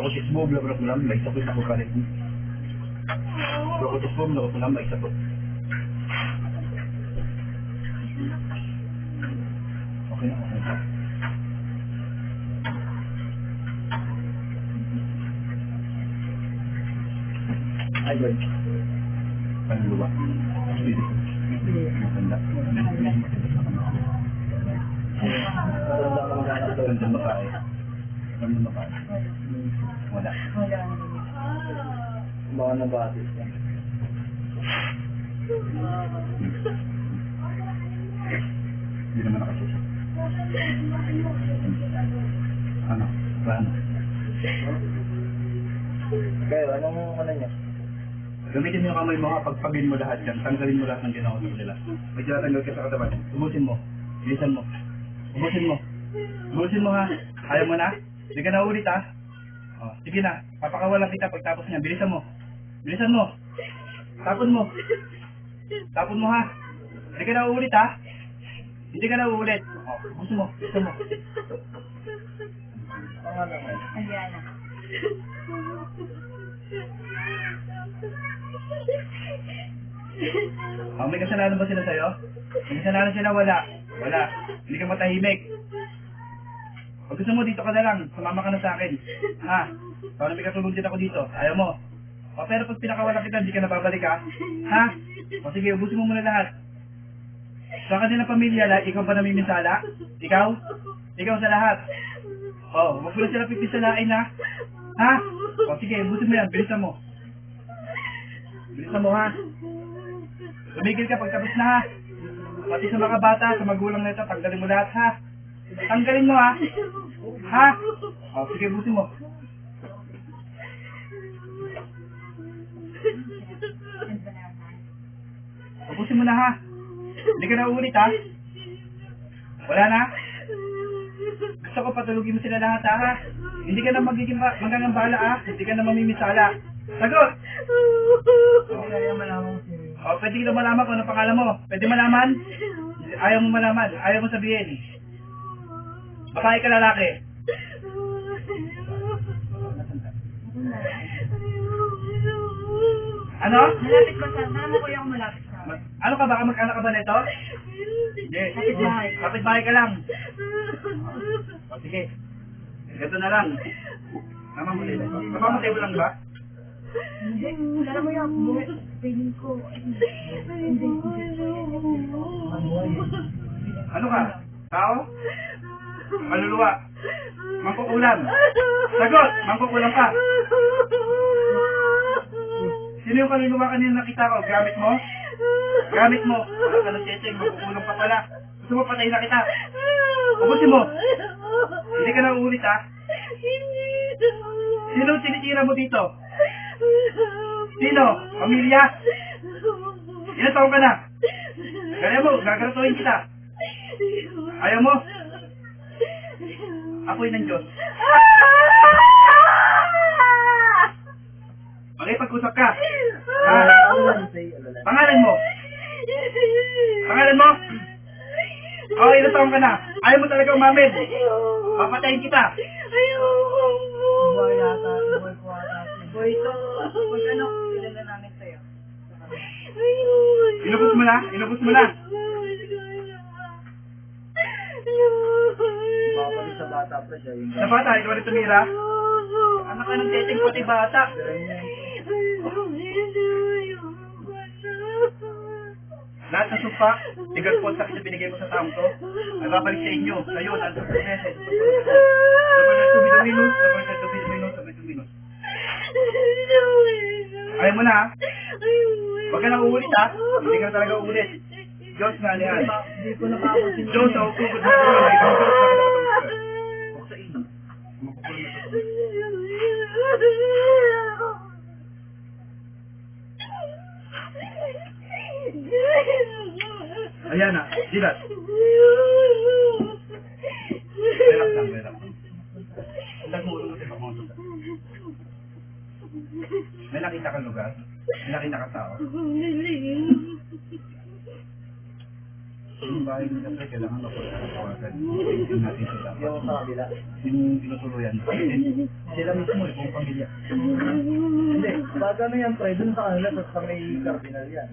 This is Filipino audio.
Brokotismo, blabrak-blam, may sakit ako kalit. Brokotismo, blabrak-blam, may sakit. Okay na, okay na. Ay, good. Panluwa. Maganda. Maganda makain. Maganda makain. Wala. Baka nabatis ka. Hindi naman nakasusok. Ano? Paano? Kayo, anong ano niya? Gamitin mo yung kamay mo, pagpagin mo lahat yan, tanggalin mo lahat ng ginawa nila. May tinatanggal ka sa katawan. Ubusin mo. Bilisan mo. Ubusin mo. Ubusin mo ha. Ayaw mo na? Hindi ka na ulit ha. O, sige na. Papakawalan kita pagtapos niya. Bilisan mo. Bilisan mo. Tapon mo. Tapon mo ha. Hindi ka na ulit ha. Hindi ka na ulit. O, ubusin mo. Bilisan mo. Pangalan mo? Adriana. Oh, may kasalanan ba sila sa'yo? May kasalanan sila? Wala. Wala. Hindi ka matahimik. Pag gusto mo, dito ka na lang. Sumama ka na sa akin. Ha? Paano may katulong din ako dito? Ayaw mo. O, pero pag pinakawalan kita, hindi ka nababalik ha? Ha? O sige, ubusin mo muna lahat. Sa kanilang pamilya, ikaw ba namiminsala? Ikaw? Ikaw sa lahat. O, huwag mo na sila pipisalain ha? Ha? O sige, ubusin mo yan. Bilisan mo. Bilisan mo ha? Tumigil ka pagtapos na ha? Pati sa mga bata, sa magulang na ito, tanggalin mo lahat ha? Tanggalin mo ha? Ha? O sige, ubusin mo. Ubusin mo na ha? Hindi ka na uulit ha? Wala na? Gusto ko patulugin mo sila lahat ha? Hindi ka na magagambala ha? Hindi ka na mamimisala. Sagot! Hindi kaya malaman ko siya. O, pwede kita malaman kung ano pangalan mo. Pwede malaman? Ayaw mo malaman. Ayaw mo sabihin. Babae ka lalaki. Ano? Malapit ba sa? Nalaman ko yung malapit sa. Ano ka? Baka mag-anak ka ba nito? Hindi. Kapitbahay. Kapitbahay ka lang. O, sige. Ito na lang. Namamatay ba? Namamatay mo lang ba? Hindi. Alam mo yung feeling ko. Ano ka? Tao? Maluluwa? Mangkukulam? Sagot! Mangkukulam ka? Sino yung kaluluwa kanina nakita ko? Gamit mo? Gamit mo? Wala ka ng teteng, mangkukulam ka pala. Gusto mo patayin na kita? Ubusin mo! Hindi ka na uulit ha? Sino tinitira mo dito? Sino? Pamilya? Ilan taon ka na? Kaya mo, gagaratuhin kita. Ayaw mo? Ako'y ng Diyos. Makipag-usap ka. Ha? Pangalan mo? Pangalan mo? O, ilan taon ka na? Ayaw mo talaga umamin. Papatayin kita. Buhay yata. Buhay ko ata. Boy, ito. Pag ano, ilan na namin sa'yo. Inubos mo na? Inubos mo na? Baka pati sa bata pa siya. Sa bata, ikaw rin tumira? Anak ka ng teteng pati bata. Lahat ng supa, tigal po sa na binigay mo sa taong to, ay babalik sa inyo. Kayo, nasa proseses. Sabay na 2 minutes, sabay na 2 minutes, sabay 2 minutes. Ayaw mo na ha? Huwag ka na uulit ha? Hindi ka na talaga uulit. Diyos nga niyan. Hindi ko napapansin. Diyos sa ukugod mo. May ibang Diyos na kinakatawag. Huwag sa inyo. Makukulong na ito. Ayan na, Dilat. Relax lang, relax lang. Huwag mo ulong sa mga lugar. May nakita kang lugar? May nakita kang tao? Sino ba? bahay nila pre, kailangan mapagkawasan. Tingnan natin sila. Yung sa kabila. Yung tinutuluyan. Sila mismo eh, kung pamilya. Hindi, pag ano yan, pre, dun sa kanila, sa may cardinal yan.